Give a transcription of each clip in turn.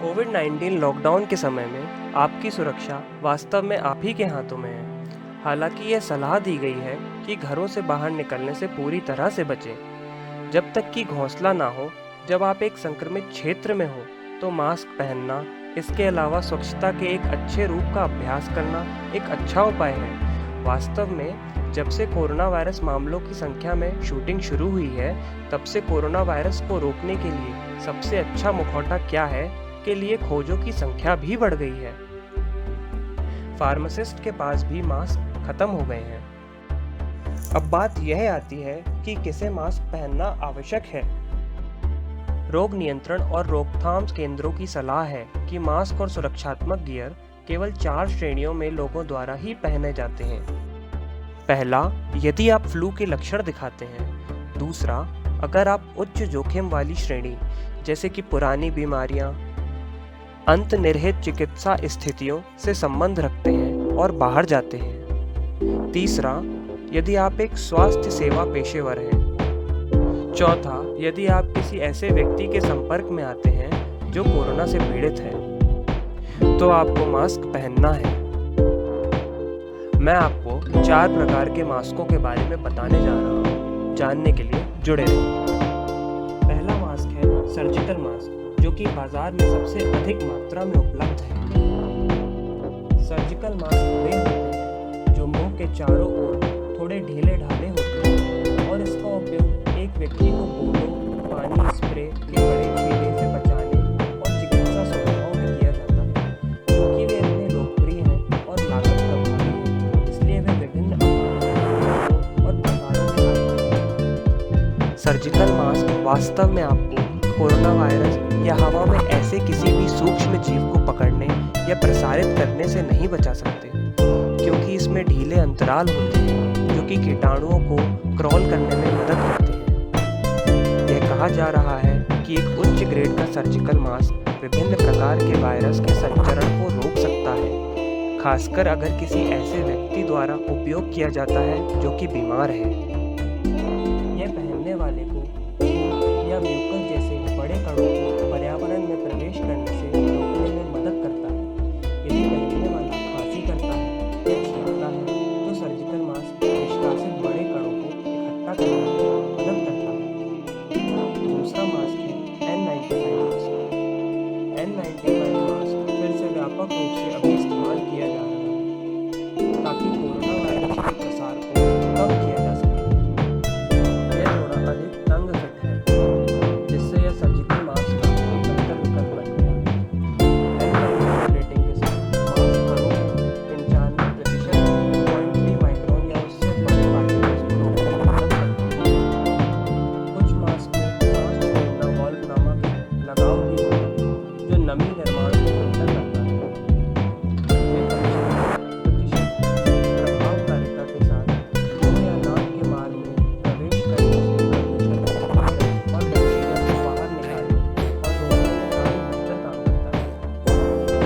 कोविड-19 lockdown के समय में आपकी सुरक्षा वास्तव में आप ही के हाथों में है। हालांकि यह सलाह दी गई है कि घरों से बाहर निकलने से पूरी तरह से बचें। जब तक कि घोंसला ना हो, जब आप एक संक्रमित क्षेत्र में हो, तो मास्क पहनना, इसके अलावा स्वच्छता के एक अच्छे रूप का अभ्यास करना एक अच्छा उपाय है। वास्तव में जब से कोरोना वायरस मामलों की संख्या में शूटिंग शुरू हुई है, तब से कोरोना वायरस को रोकने के लिए सबसे अच्छा मुखौटा क्या है के लिए खोजों की संख्या भी बढ़ गई है। फार्मासिस्ट के पास भी मास्क खत्म हो गए हैं। अब बात यह आती है कि किसे मास्क पहनना आवश्यक है। रोग नियंत्रण और रोकथाम केंद्रों की सलाह है कि मास्क और सुरक्षात्मक गियर केवल 4 श्रेणियों में लोगों द्वारा ही पहने जाते हैं। पहला, यदि आप फ्लू के लक्षण दिखाते हैं। दूसरा, अगर आप उच्च जोखिम वाली श्रेणी जैसे कि पुरानी बीमारियां, अंतर्निहित चिकित्सा स्थितियों से संबंध रखते हैं और बाहर जाते हैं। तीसरा, यदि आप एक स्वास्थ्य सेवा पेशेवर हैं। चौथा, यदि आप किसी ऐसे व्यक्ति के संपर्क में आते हैं जो कोरोना से पीड़ित है, तो आपको मास्क पहनना है। मैं आपको 4 प्रकार के मास्कों के बारे में बताने जा रहा हूँ। जानने के लिए जुड़े रहें। पहला मास्क है सर्जिकल मास्क, जो कि बाजार में सबसे अधिक मात्रा में उपलब्ध है। सर्जिकल मास्क वे होते हैं जो मुंह के चारों ओर थोड़े ढीले ढाले होते हैं और इसका उपयोग एक व्यक्ति को बूंदों, पानी स्प्रे के बड़े छींटे से बचाने और चिकित्सा सुविधाओं में किया जाता है। क्योंकि वे इतने लोकप्रिय हैं और लागत प्रभावी हैं, इसलिए वे विभिन्न आकारों और प्रकारों में आते हैं। सर्जिकल मास्क वास्तव में आपको कोरोना वायरस या हवा में ऐसे किसी भी सूक्ष्म जीव को पकड़ने या प्रसारित करने से नहीं बचा सकते, क्योंकि इसमें ढीले अंतराल होते हैं जो कि कीटाणुओं को क्रॉल करने में मदद करते हैं। यह कहा जा रहा है कि एक उच्च ग्रेड का सर्जिकल मास्क विभिन्न प्रकार के वायरस के संचरण को रोक सकता है, खासकर अगर किसी ऐसे व्यक्ति द्वारा उपयोग किया जाता है जो कि बीमार है। यह पहनने वाले को या म्यूकस जैसे बड़े कणों को पर्यावरण में प्रवेश करने से रोकने में मदद करता है। यदि पहनने वाला खांसी करता है या छींकता है, तो सर्जिकल मास्क निष्कासित बड़े कणों को इकट्ठा करने में मदद करता है। दूसरा मास्क है N95 मास्क। N95 मास्क फिर से व्यापक रूप से अभी इस्तेमाल किया जा रहा है ताकि कोरोना वायरस के प्रसार को कम किया जा सके। यह थोड़ा अधिक तंग फिट है, जिससे यह सर्जिकल मास्क का एक बेहतर विकल्प बन गया है। N95 रेटिंग के साथ मास्क कणों को 95% 0.3 माइक्रोन या उससे बड़े पार्टिकल्स को रोकने में मदद करता है। कुछ मास्क में सांस छोड़ना वाल्व नामक लगाव भी होता है, जो नमी निर्माण को फ़िल्टर करता है। ये 25% प्रभावकारिता के साथ मुंह या नाक के मार्ग में प्रवेश करने से प्रदूषण वायरस और बैक्टीरिया को बाहर निकालने और रोकने में काफी बेहतर काम करता है।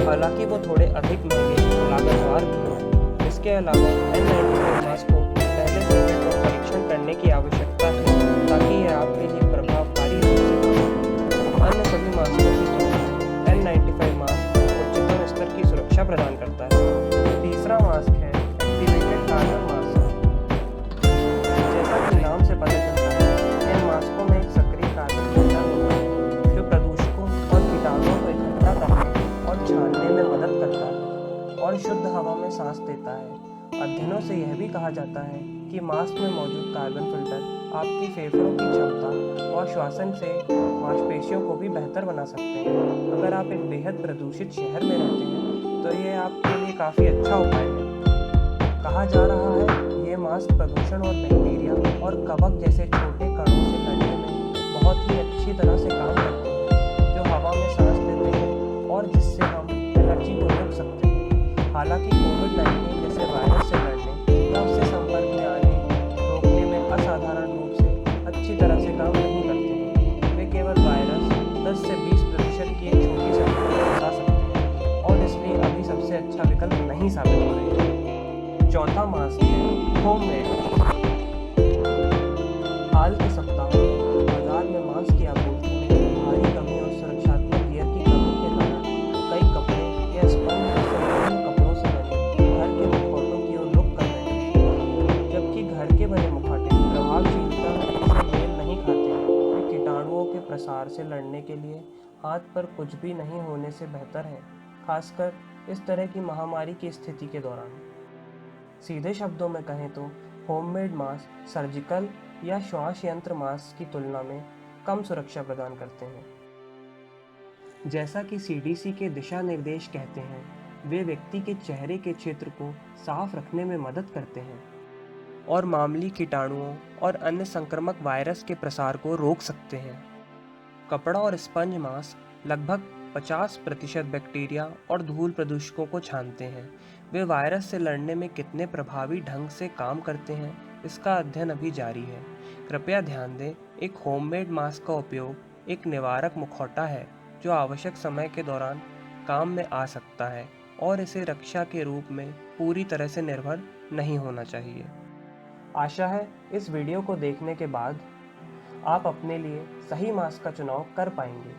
हालांकि वो थोड़े अधिक महंगे और लागतवार भी हैं। इसके अलावा N95 मास्क को पहले से फिट और परीक्षण करने की आवश्यकता है ताकि यह आपके लिए प्रभावकारी रूप से काम करे। अन्य सभी मास्कों की तुलना में N95 मास्क उच्चतम स्तर की सुरक्षा प्रदान करता है। तीसरा मास्क है एक्टिवेटेड कार्बन मास्क। जैसा कि नाम से पता चलता है, इन मास्कों में एक सक्रिय कार्बन फिल्टर होता है जो प्रदूषकों और कीटाणुओं को इकट्ठा करने और छानने में मदद करता है और शुद्ध हवा में सांस देता है। अध्ययनों से यह भी कहा जाता है कि मास्क में मौजूद कार्बन फिल्टर आपकी फेफड़ों की क्षमता और श्वसन से मांसपेशियों को भी बेहतर बना सकते हैं। अगर आप एक बेहद प्रदूषित शहर में रहते हैं, तो यह आपके लिए काफ़ी अच्छा उपाय है। कहा जा रहा है ये मास्क प्रदूषण और बैक्टीरिया और कवक जैसे छोटे कणों से लड़ने में बहुत ही अच्छी तरह से काम करते हैं, जो हवा में सांस लेते हैं और जिससे हम एलर्जी को रोक सकते हैं। हालांकि कोविड-19 जैसे वायरस से लड़ने या उससे संपर्क में आने रोकने में असाधारण रूप से अच्छी तरह से काम नहीं करते हैं। वे केवल वायरस 10 से 20% की एक छोटी संख्या को फंसा सकते हैं और इसलिए अभी सबसे अच्छा विकल्प नहीं साबित हो रहे हैं। चौथा मास्क है होमवेयर। हाल के सप्ताहों में बाजार में मास्क की आपूर्ति में भारी लिए हाथ पर कुछ भी नहीं होने से बेहतर है, खासकर इस तरह की महामारी की स्थिति के दौरान। सीधे शब्दों में कहें तो होममेड मास्क सर्जिकल या श्वास यंत्र मास्क की तुलना में कम सुरक्षा प्रदान करते हैं। जैसा कि सीडीसी के दिशा निर्देश कहते हैं, वे व्यक्ति के चेहरे के क्षेत्र को साफ रखने में मदद करते हैं और मामूली कीटाणुओं और अन्य संक्रामक वायरस के प्रसार को रोक सकते हैं। कपड़ा और स्पंज मास्क लगभग 50% बैक्टीरिया और धूल प्रदूषकों को छानते हैं। वे वायरस से लड़ने में कितने प्रभावी ढंग से काम करते हैं, इसका अध्ययन अभी जारी है। कृपया ध्यान दें, एक होममेड मास्क का उपयोग एक निवारक मुखौटा है जो आवश्यक समय के दौरान काम में आ सकता है और इसे रक्षा के रूप में पूरी तरह से निर्भर नहीं होना चाहिए। आशा है इस वीडियो को देखने के बाद आप अपने लिए सही मास्क का चुनाव कर पाएंगे।